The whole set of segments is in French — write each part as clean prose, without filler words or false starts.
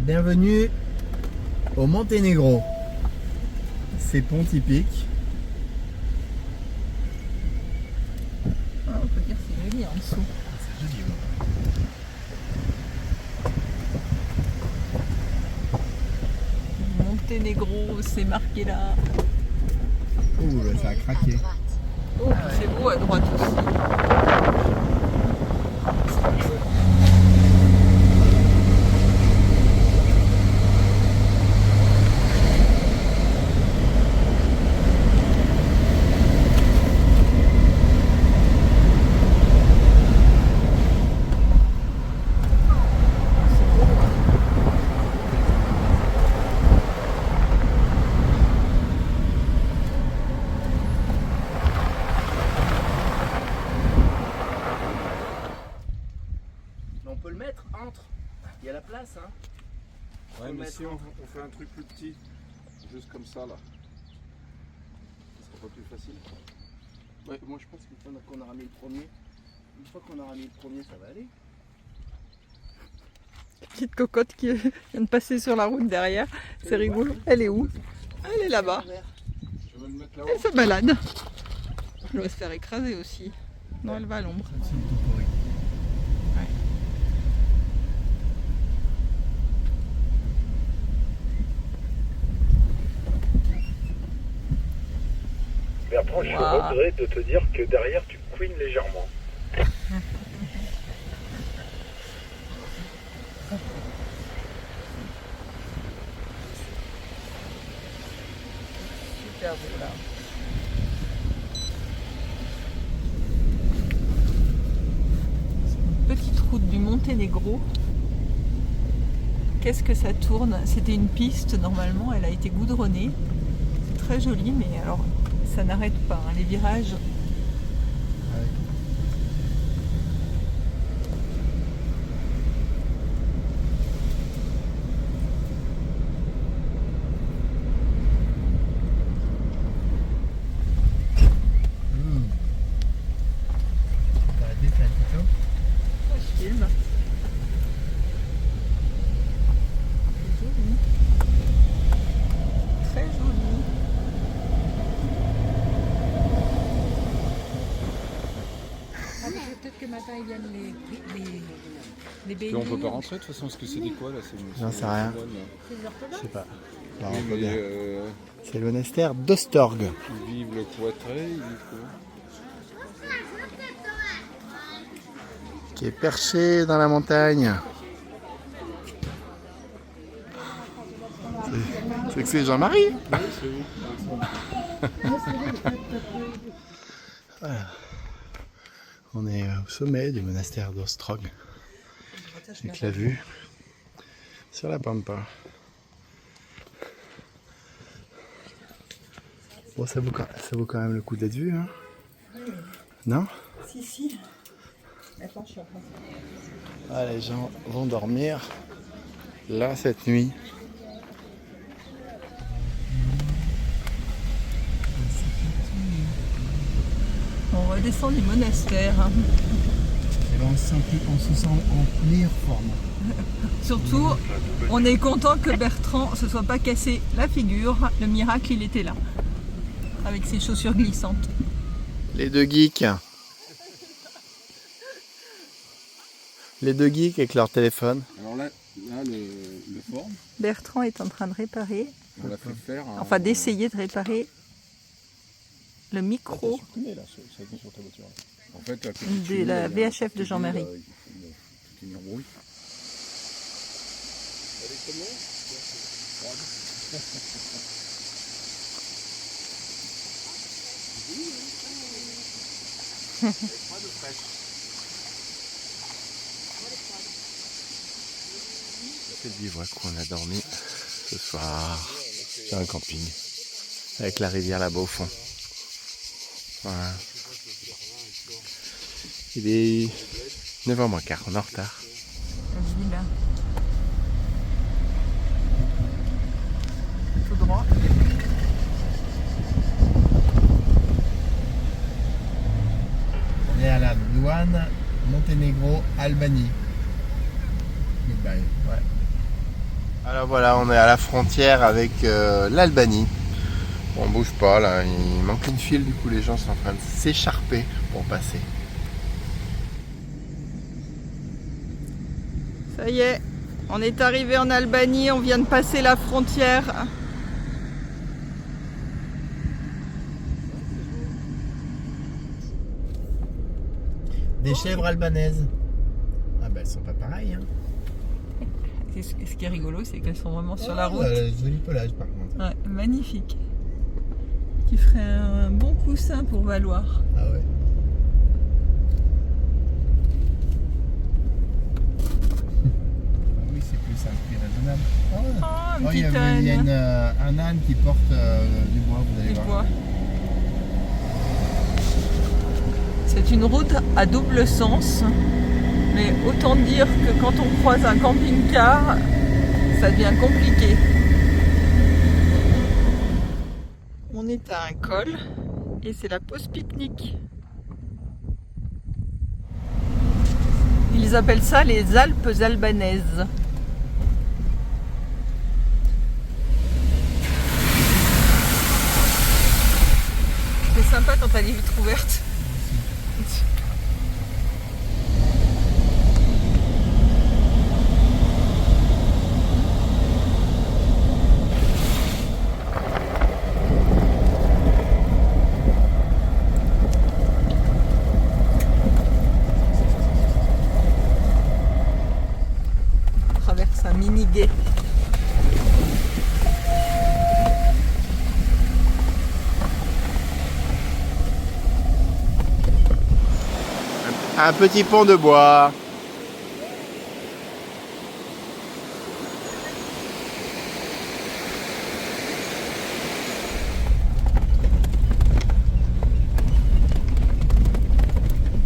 Bienvenue au Monténégro. Ces ponts typiques. Ah, on peut dire que c'est joli en dessous. C'est joli, ouais. Monténégro, c'est marqué là. Ouh, ça a craqué. Oh, c'est beau à droite aussi. On peut le mettre entre. Il y a la place, hein. Ouais, mais si on fait un truc plus petit, juste comme ça là, ce sera pas plus facile. Ouais, moi je pense qu'une fois qu'on aura mis le premier, ça va aller. Petite cocotte qui vient de passer sur la route derrière. C'est rigolo. Elle est où? Elle est là-bas. Je vais le mettre là-haut. Elle se balade. Elle va se faire écraser aussi. Non, elle va à l'ombre. Bertrand, je suis au regret de te dire que derrière tu couines légèrement. Super beau là. Une petite route du Monténégro. Qu'est-ce que ça tourne? C'était une piste normalement, elle a été goudronnée. C'est très joli, mais alors ça n'arrête pas, hein, les virages. T'as arrêté de faire un petit tour? Je filme. C'est joli. Très joli. Peut-être que matin ils viennent les bénis. Et on peut pas rentrer de toute façon, parce que c'est des quoi là? J'en sais rien. C'est des orthodoxes. Je sais pas. Bah, Oui, on peut mais, bien. C'est le monastère d'Ostorg. ils vivent le cloîtré, ils vivent quoi? Qui est perché dans la montagne. C'est que c'est Jean-Marie. Oui, c'est où? Voilà. On est au sommet du monastère d'Ostrog, avec la vue sur la pampa. Bon, ça vaut quand même le coup d'être vu, hein? Non? Si. Attends, je suis en train de... Ah, les gens vont dormir là cette nuit. On redescend du monastère. Hein. Et ben, on se sent en meilleure forme. Surtout, on est content que Bertrand se soit pas cassé la figure. Le miracle, il était là. Avec ses chaussures glissantes. Les deux geeks. Les deux geeks avec leur téléphone. Alors là le forme, Bertrand est en train de réparer, on l'a fait faire. enfin d'essayer de réparer le micro En fait, de la VHF de Jean-Marie. C'est une embrouille. C'est le bivouac où on a dormi ce soir sur un camping avec la rivière là-bas au fond. Voilà. Il est 9h moins quart, on est en retard. Là. Tout droit. On est à la douane Monténégro, Albanie. Goodbye. Ouais. Alors voilà, on est à la frontière avec l'Albanie. On bouge pas là, il manque une file, du coup les gens sont en train de s'écharper pour passer. Ça y est, on est arrivé en Albanie, on vient de passer la frontière. Des chèvres albanaises. Ah bah elles sont pas pareilles. Hein. Ce qui est rigolo, c'est qu'elles sont vraiment sur la route. Joli pelage par contre. Ouais, magnifique. Qui ferait un bon coussin pour valoir. Ah ouais. Oui, c'est plus un prix raisonnable. Oh, un il y petit a âne. un âne qui porte du bois, vous allez Du voir. bois. C'est une route à double sens, mais autant dire que quand on croise un camping-car, ça devient compliqué. On est à un col et c'est la pause pique-nique. Ils appellent ça les Alpes albanaises. C'est sympa quand t'as les vitres ouvertes. On traverse un mini gué. Un petit pont de bois.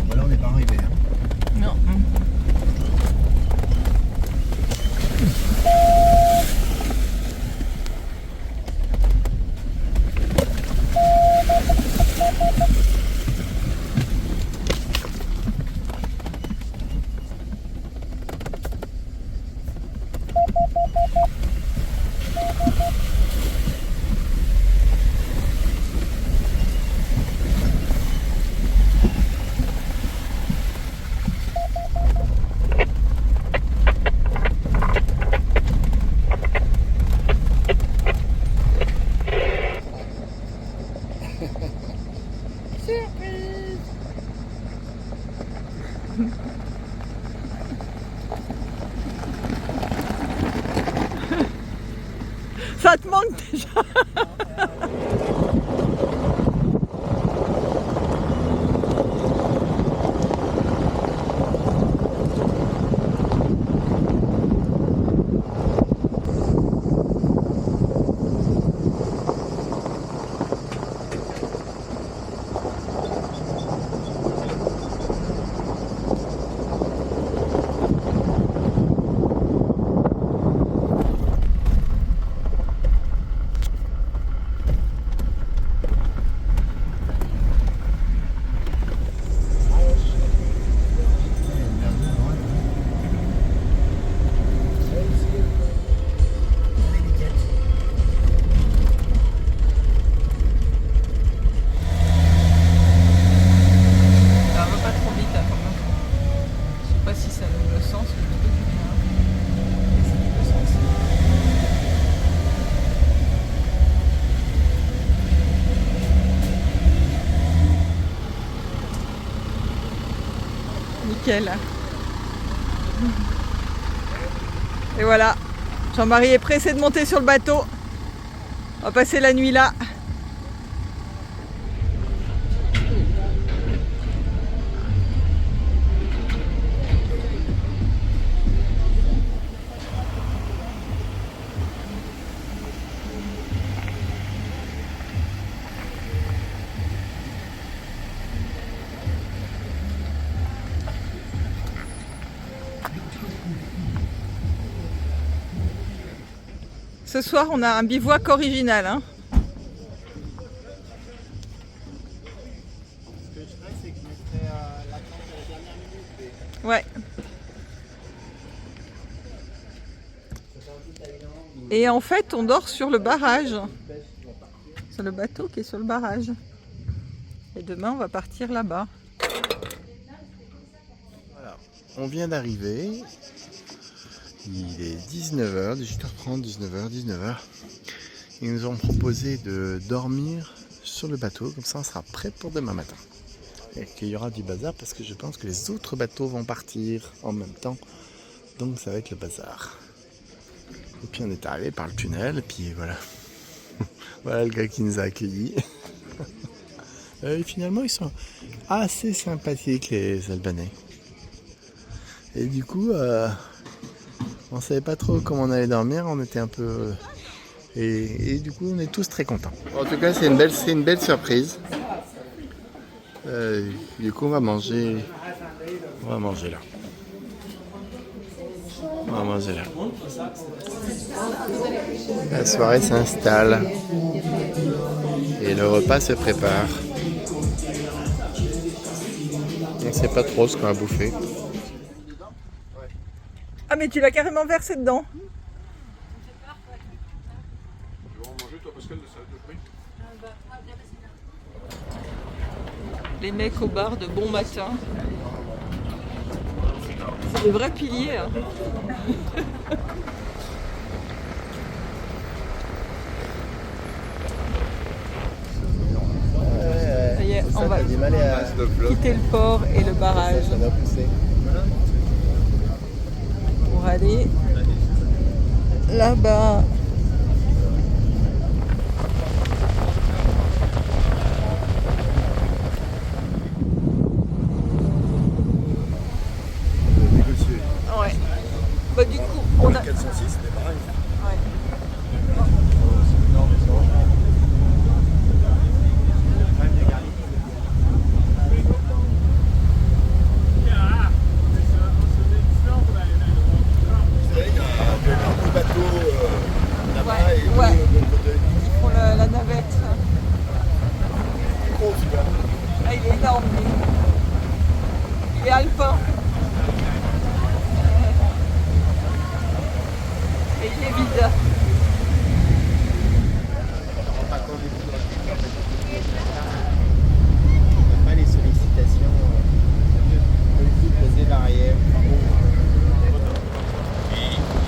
Voilà, on n'est pas arrivé. Hein. Non. Ça te manque déjà. Ça va pas trop vite, hein, quand même. Je sais pas si ça a le double sens ou le truc, mais c'est double sens. Nickel. Et voilà, Jean-Marie est pressé de monter sur le bateau. On va passer la nuit là. Ce soir, on a un bivouac original. Hein. Ce que je ferais, c'est que je mettrais la tente à la dernière minute. Ouais. Ça fait un petit avion. Et en fait, on dort sur le barrage. Sur le bateau qui est sur le barrage. Et demain, on va partir là-bas. Voilà, on vient d'arriver. Il est 19h, 18h30, 19h, 19h. Ils nous ont proposé de dormir sur le bateau, comme ça on sera prêt pour demain matin. Et qu'il y aura du bazar parce que je pense que les autres bateaux vont partir en même temps. Donc ça va être le bazar. Et puis on est arrivé par le tunnel, et puis voilà. Voilà le gars qui nous a accueillis. Et finalement ils sont assez sympathiques les Albanais. Et du coup, on savait pas trop comment on allait dormir, on était un peu... Et du coup on est tous très contents. En tout cas c'est une belle surprise. Du coup on va manger là. On va manger là. La soirée s'installe. Et le repas se prépare. On ne sait pas trop ce qu'on va bouffer. Ah mais tu l'as carrément versé dedans. Les mecs au bar de bon matin. C'est des vrais piliers. Hein. Ça y est, on va quitter le port et le barrage pour aller là-bas. Ouais. Bah du coup, on a 406, c'est pareil. Ouais. Un bateau là-bas Ouais, et ouais. de l'autre côté. Ils font la navette. Gros, celui-là. Ah, il est énorme, lui. Il est alpin. Et il est vide. On n'a pas les sollicitations poser l'arrière.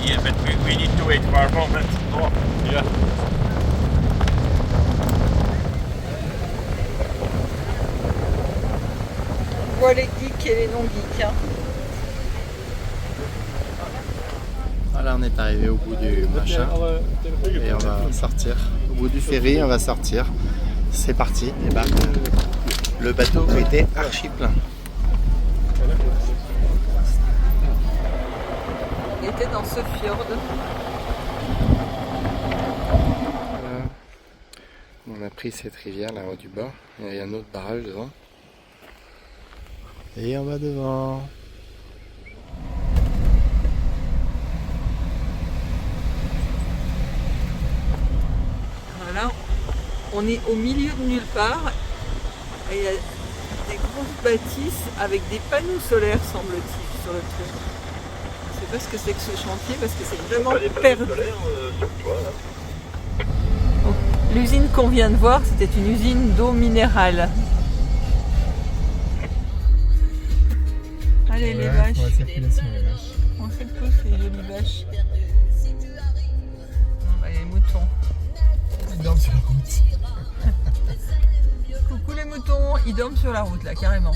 Yeah, but we need to wait for a moment. Oh, yeah. On voit les geeks et les non-geeks. Hein. Voilà, on est arrivé au bout du machin. Et on va sortir. Au bout du ferry, on va sortir. C'est parti. Et ben, le bateau était archi plein. Il était dans ce fjord. Voilà. On a pris cette rivière là-haut du bord. Il y a un autre barrage devant. Et on va devant. Voilà, on est au milieu de nulle part. Et il y a des grosses bâtisses avec des panneaux solaires, semble-t-il, sur le truc. Je sais pas ce que c'est que ce chantier parce que c'est vraiment perdu. Donc, l'usine qu'on vient de voir, c'était une usine d'eau minérale. Allez, les vaches. On fait le pouce, les jolies vaches. Bah, les moutons. Ils dorment sur la route. Coucou les moutons, ils dorment sur la route là, carrément.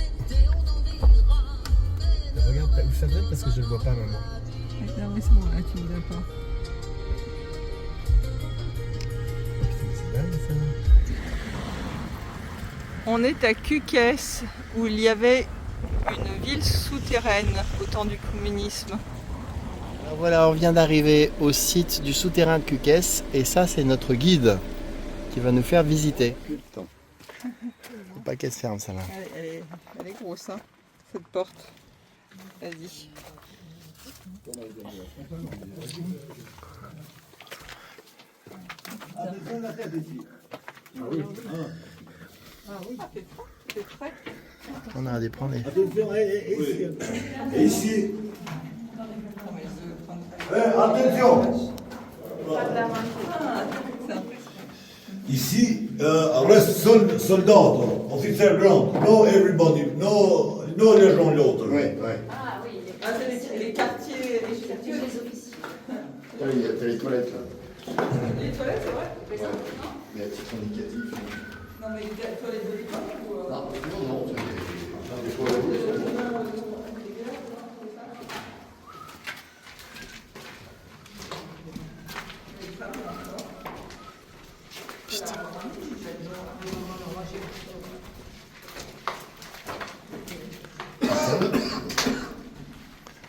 Regarde où ça donne parce que je le vois pas, maman. Non mais c'est bon là, tu ne l'as pas. C'est dingue ça. On est à Kukës où il y avait une ville souterraine au temps du communisme. Alors voilà, on vient d'arriver au site du souterrain de Kukës. Et ça, c'est notre guide qui va nous faire visiter. Faut pas qu'elle se ferme, ça là. Elle est grosse, hein, cette porte. Vas-y. C'est prêt. On a des prendre. Et ici. Attention. Ici, reste soldato, officier grand, no everybody, no les gens l'autre. Ouais, ouais. Ah, c'est les quartiers, les quartiers. T'as les toilettes là. Les toilettes, c'est vrai? Ouais. Mais à titre indicatif. Non, mais les toilettes de l'école ou... Non, c'est des toilettes.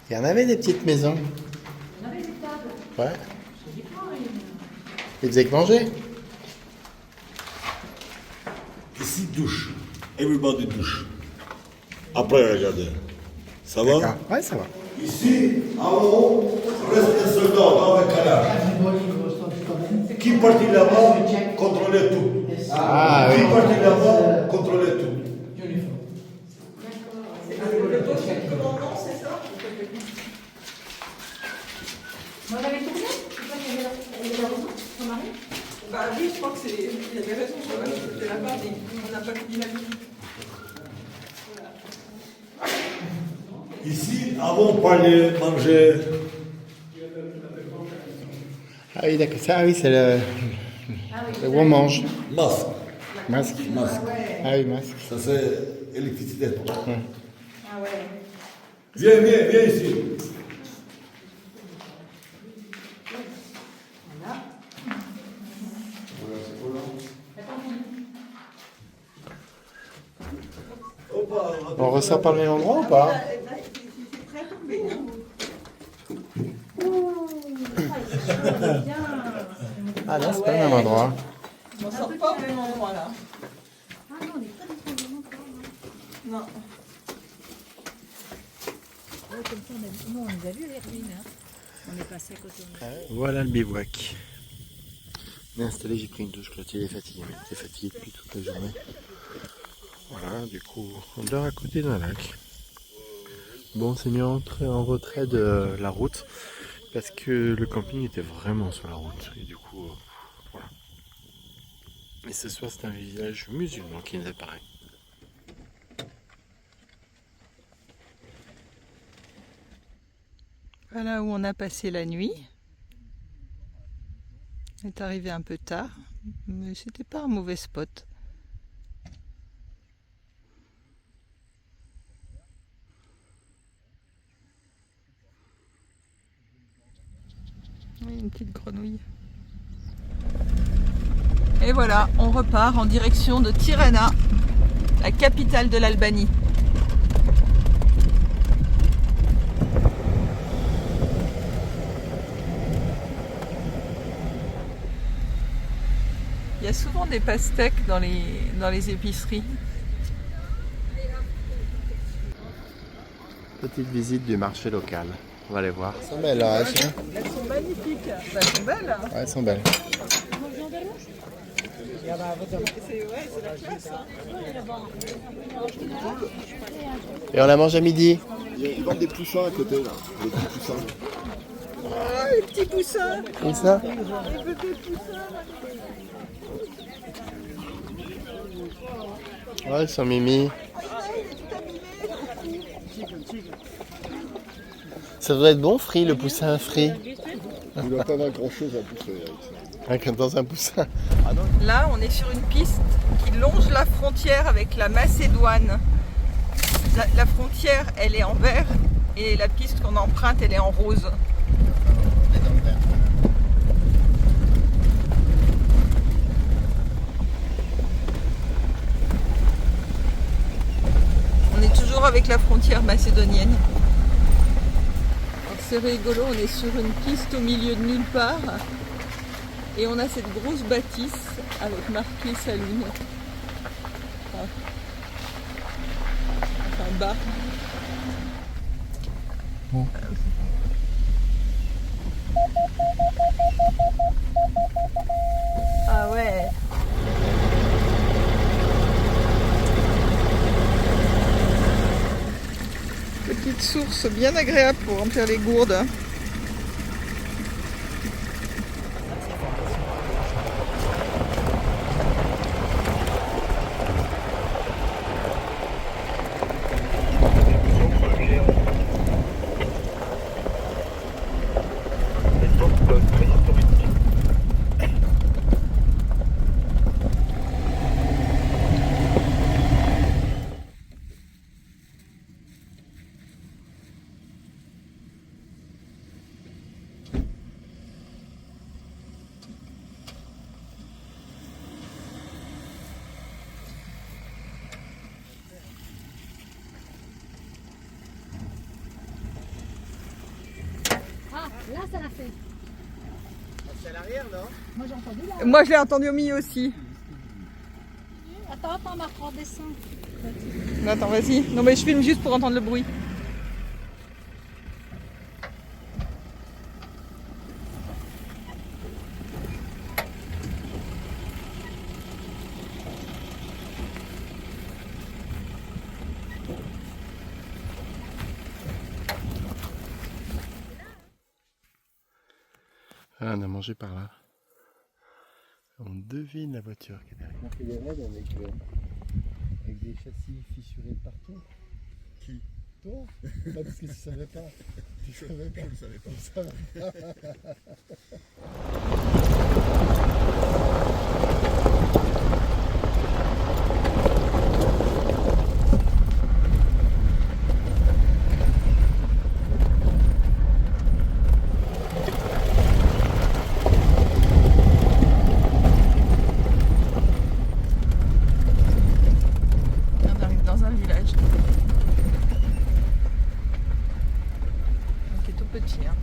Il y en avait des petites maisons. On avait des tables. Ouais. J'ai dit pas, Ils faisaient que manger. Ici, douche. Everybody douche. Après, regardez. Ça va? D'accord. Ouais, ça va. Ici, en haut, reste un soldat avec canard. Qui partit là-bas, contrôlait tout. Ah Qui oui. partit là-bas, contrôlait tout. Le poste de commandant, c'est ça? on avait tourné. Je sais pas, il y avait la raison, son mari. Bah oui, je crois que c'est... Il avait raison, c'était la part, mais on n'a pas fini la vie. Ici, avant de parler, manger, Ah oui, d'accord. Ça, oui, c'est le où on mange. masque. Masque. Masque. Ah oui, masque. Ça, c'est électricité. Ah ouais. Viens ici. On ressort par le même endroit ou pas? Ah non, c'est pas le même endroit. On sort pas au même endroit là. Ah non, on est pas du tout au même endroit. Non. Ouais, comme ça, nous, on les a vus les ruines. Hein. On est passé à côté. Voilà le bivouac. Bien installé, j'ai pris une douche. Clotilde est fatiguée, mais elle était fatiguée depuis toute la journée. Voilà, du coup, on dort à côté d'un lac. Bon, on s'est mis en retrait de la route parce que le camping était vraiment sur la route. Et du coup, voilà. Et ce soir, c'est un village musulman qui nous apparaît. Voilà où on a passé la nuit. On est arrivé un peu tard, mais c'était pas un mauvais spot. Oui, une petite grenouille. Et voilà, on repart en direction de Tirana, la capitale de l'Albanie. Il y a souvent des pastèques dans les épiceries. Petite visite du marché local. On va aller voir. Elles sont belles, là, Elles sont magnifiques. Elles sont belles. Hein. Ouais, elles sont belles. C'est la classe. Hein. Et on la mange à midi. Ils vendent des poussins à côté là. Des petits poussins. Oh, les petits poussins. Et ça? Les petits poussins. Ouais, ils sont mimi. Ça doit être bon, frit, le poussin frit. Il doit pas avoir grand chose à pousser avec ça. Rien que dans un poussin. Là, on est sur une piste qui longe la frontière avec la Macédoine. La frontière, elle est en vert et la piste qu'on emprunte, elle est en rose. On est toujours avec la frontière macédonienne. Donc c'est rigolo, on est sur une piste au milieu de nulle part. Et on a cette grosse bâtisse avec marqué Saloon. Enfin, bar. Bon. Ah ouais. Petite source bien agréable pour remplir les gourdes. là, ça l'a fait. C'est à l'arrière, non? Moi, j'ai entendu là. Moi, je l'ai entendu au milieu aussi. Attends, Marc, redescend. Attends, vas-y. Non, mais je filme juste pour entendre le bruit. Ah, on a mangé par là. On devine la voiture qui est derrière. On fait des raids avec des châssis fissurés partout. Qui? Toi? Pas parce que tu savais pas. Tu savais pas. Je ne savais pas. Tu savais pas. On arrive dans un village. Qui est tout petit. Hein.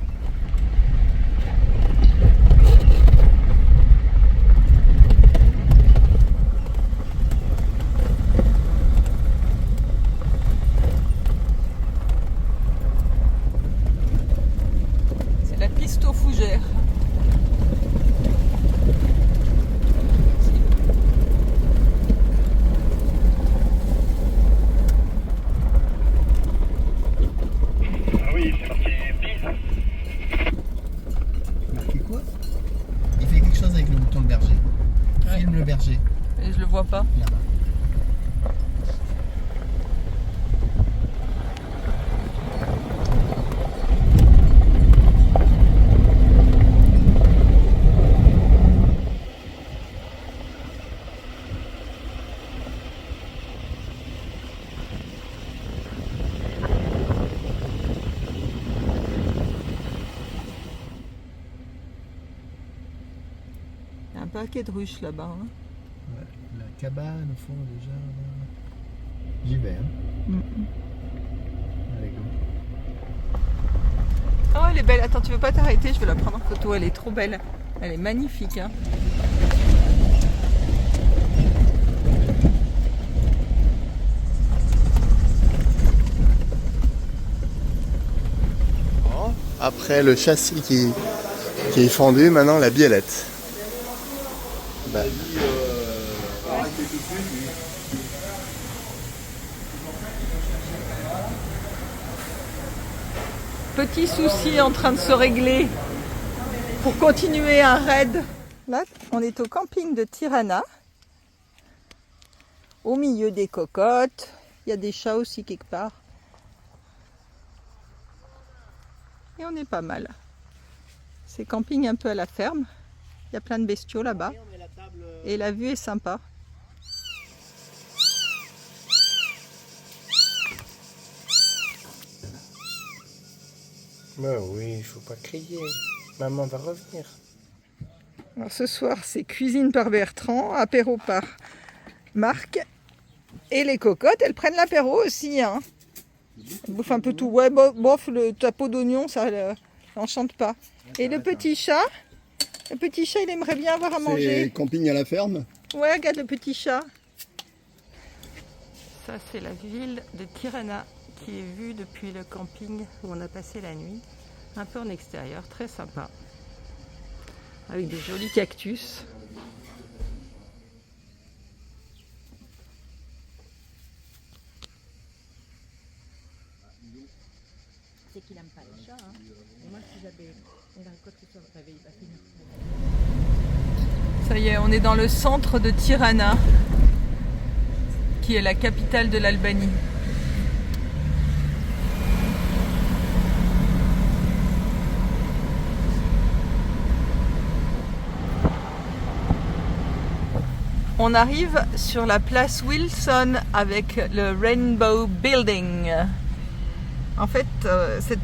C'est la piste aux fougères. Ah oui, c'est marqué bise. Marqué quoi? Il fait quelque chose avec le bouton de berger. Ouais. Filme le berger. Et je le vois pas. Là-bas. Il y a un paquet de ruches là-bas. Hein. Ouais, la cabane au fond déjà. J'y vais. Hein. Allez, go. Oh, elle est belle. Attends, tu veux pas t'arrêter? Je vais la prendre en photo. Elle est trop belle. Elle est magnifique. Hein. Après le châssis qui est fendu, maintenant la biellette. Bah, Petit souci en train de se régler pour continuer un raid. Là, on est au camping de Tirana, au milieu des cocottes. Il y a des chats aussi quelque part. Et on est pas mal. C'est camping un peu à la ferme. Il y a plein de bestiaux là-bas. Et la vue est sympa. bah oui, il faut pas crier. Maman va revenir. Alors ce soir, c'est cuisine par Bertrand, apéro par Marc. Et les cocottes, elles prennent l'apéro aussi. Hein. Elles bouffent un peu tout. Ouais, bof, le tapeau d'oignon, ça l'enchante pas. Et le petit chat, il aimerait bien avoir à C'est manger. camping à la ferme. Ouais, regarde le petit chat. Ça, c'est la ville de Tirana qui est vue depuis le camping où on a passé la nuit. Un peu en extérieur, très sympa. Avec des jolis cactus. C'est qu'il aime pas les chats. Hein. Et moi, si j'avais un côté ce soir, il va finir. Ça y est, on est dans le centre de Tirana, qui est la capitale de l'Albanie. On arrive sur la place Wilson avec le Rainbow Building. En fait, cette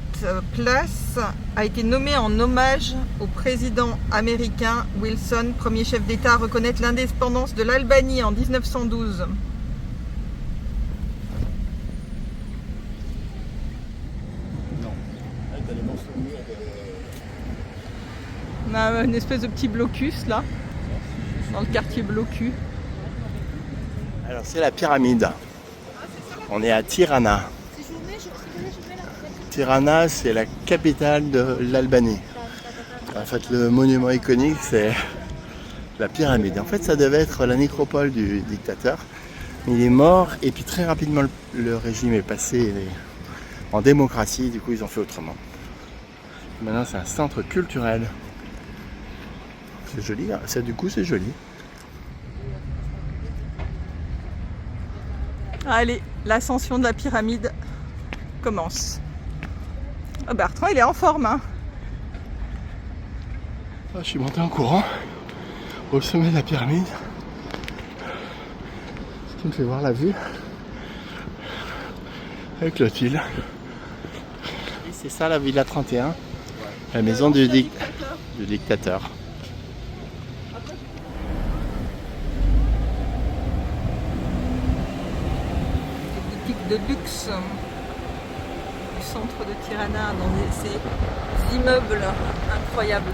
place a été nommée en hommage au président américain Wilson, premier chef d'État à reconnaître l'indépendance de l'Albanie en 1912. Non. T'as les morceaux de mur On a une espèce de petit blocus là, dans le quartier Blocus. Alors c'est la pyramide. On est à Tirana. Tirana, c'est la capitale de l'Albanie. En fait, le monument iconique, c'est la pyramide. En fait, ça devait être la nécropole du dictateur. Il est mort et puis très rapidement, le régime est passé en démocratie. Du coup, ils ont fait autrement. Maintenant, c'est un centre culturel. C'est joli, hein. Du coup, c'est joli. Allez, l'ascension de la pyramide commence. Oh, Bertrand, il est en forme, hein. Je suis monté en courant au sommet de la pyramide. Ce qui me fait voir la vue avec Clotilde. Et c'est ça la Villa 31, la maison du dictateur. Des boutiques de luxe du centre de Tirana, dans ces immeubles incroyables.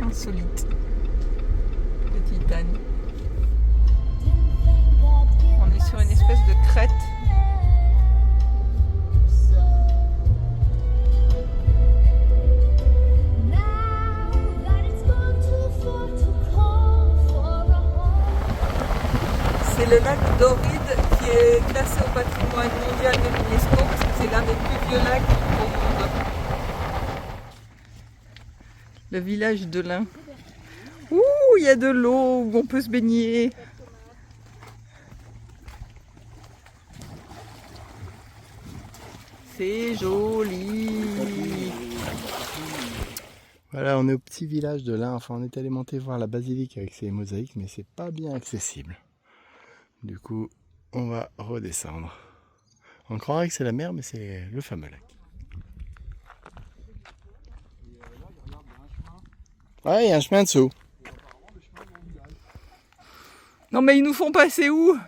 Insolite. Petite Anne. On est sur une espèce de crête. C'est le lac d'Oride qui est classé au patrimoine mondial de l'UNESCO parce que c'est l'un des plus vieux lacs au monde. Le village de l'Ain. Ouh, il y a de l'eau où on peut se baigner. C'est joli. Voilà, on est au petit village de l'Ain. Enfin, on est allé monter voir la basilique avec ses mosaïques, mais c'est pas bien accessible. Du coup, on va redescendre. On croirait que c'est la mer, mais c'est le fameux lac. Ouais, il y a un chemin dessous. Non mais ils nous font passer où?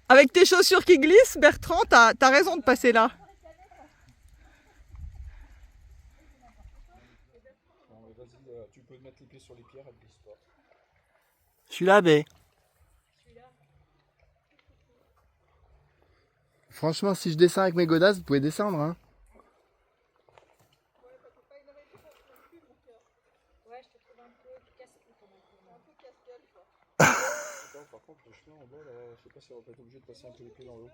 Avec tes chaussures qui glissent, Bertrand, t'as raison de passer là. Vas-y, tu peux mettre les pieds sur les pierres, elles glissent pas. Je suis là, bé. Franchement, si je descends avec mes godasses, vous pouvez descendre, hein. Par contre, le chemin en bas, là, je sais pas si on va pas être obligé de passer un peu les pieds dans l'eau.